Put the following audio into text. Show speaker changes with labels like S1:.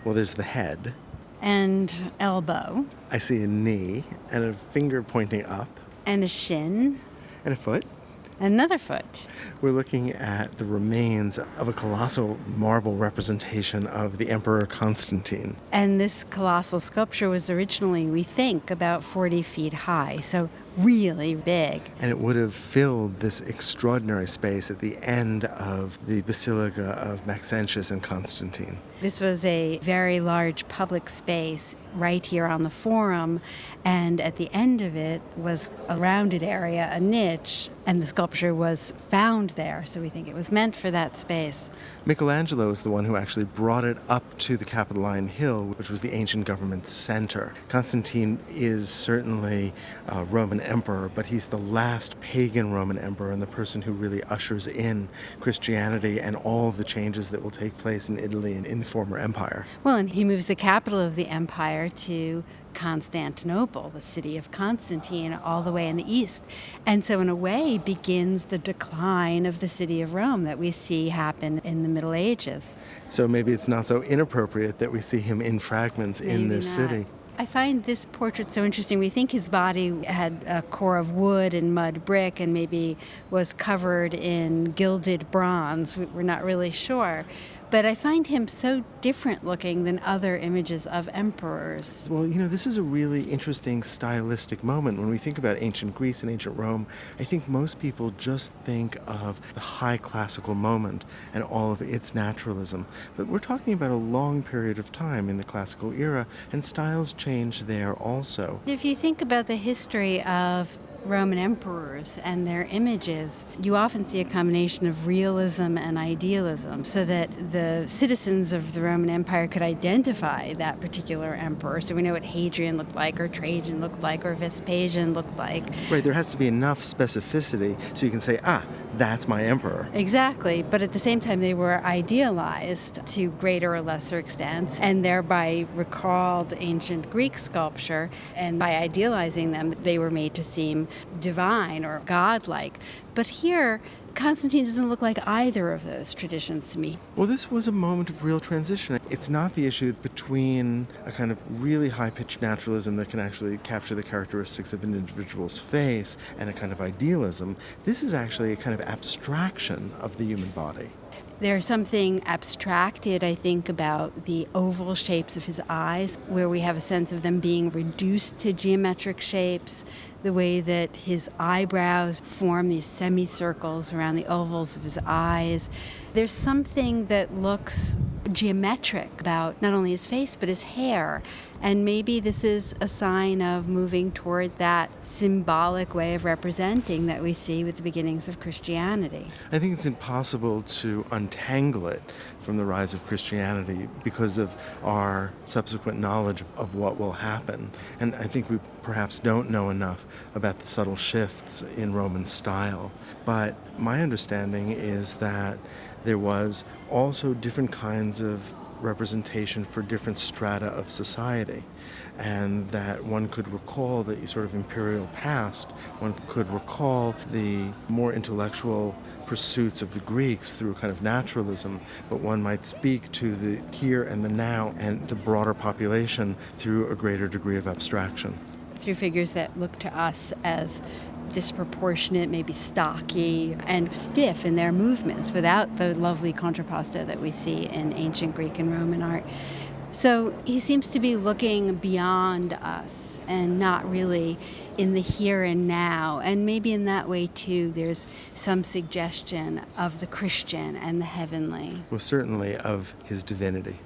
S1: Well, there's the head.
S2: And elbow.
S1: I see a knee and a finger pointing up.
S2: And a shin.
S1: And a foot.
S2: Another foot.
S1: We're looking at the remains of a colossal marble representation of the Emperor Constantine.
S2: And this colossal sculpture was originally, we think, about 40 feet high, so really big.
S1: And it would have filled this extraordinary space at the end of the Basilica of Maxentius and Constantine.
S2: This was a very large public space right here on the Forum, and at the end of it was a rounded area, a niche, and the sculpture was found there, so we think it was meant for that space.
S1: Michelangelo is the one who actually brought it up to the Capitoline Hill, which was the ancient government center. Constantine is certainly a Roman emperor, but he's the last pagan Roman emperor and the person who really ushers in Christianity and all of the changes that will take place in Italy and in the former empire.
S2: Well, and he moves the capital of the empire to Constantinople, the city of Constantine, all the way in the east. And so in a way begins the decline of the city of Rome that we see happen in the Middle Ages.
S1: So maybe it's not so inappropriate that we see him in fragments in this city.
S2: I find this portrait so interesting. We think his body had a core of wood and mud brick and maybe was covered in gilded bronze. We're not really sure. But I find him so different looking than other images of emperors.
S1: Well, this is a really interesting stylistic moment. When we think about ancient Greece and ancient Rome, I think most people just think of the high classical moment and all of its naturalism. But we're talking about a long period of time in the classical era, and styles change there also.
S2: If you think about the history of Roman emperors and their images, you often see a combination of realism and idealism, so that the citizens of the Roman Empire could identify that particular emperor. So we know what Hadrian looked like, or Trajan looked like, or Vespasian looked like.
S1: Right, there has to be enough specificity so you can say, that's my emperor.
S2: Exactly, but at the same time they were idealized to greater or lesser extents, and thereby recalled ancient Greek sculpture, and by idealizing them they were made to seem divine or godlike. But here, Constantine doesn't look like either of those traditions to me.
S1: Well, this was a moment of real transition. It's not the issue between a kind of really high-pitched naturalism that can actually capture the characteristics of an individual's face and a kind of idealism. This is actually a kind of abstraction of the human body.
S2: There's something abstracted, I think, about the oval shapes of his eyes, where we have a sense of them being reduced to geometric shapes, the way that his eyebrows form these semicircles around the ovals of his eyes. There's something that looks geometric about not only his face, but his hair. And maybe this is a sign of moving toward that symbolic way of representing that we see with the beginnings of Christianity.
S1: I think it's impossible to untangle it from the rise of Christianity because of our subsequent knowledge of what will happen. And I think we perhaps don't know enough about the subtle shifts in Roman style. But my understanding is that there was also different kinds of representation for different strata of society, and that one could recall the sort of imperial past, one could recall the more intellectual pursuits of the Greeks through kind of naturalism, but one might speak to the here and the now and the broader population through a greater degree of abstraction.
S2: Through figures that look to us as disproportionate, maybe stocky, and stiff in their movements without the lovely contrapposto that we see in ancient Greek and Roman art. So he seems to be looking beyond us and not really in the here and now. And maybe in that way, too, there's some suggestion of the Christian and the heavenly.
S1: Well, certainly of his divinity.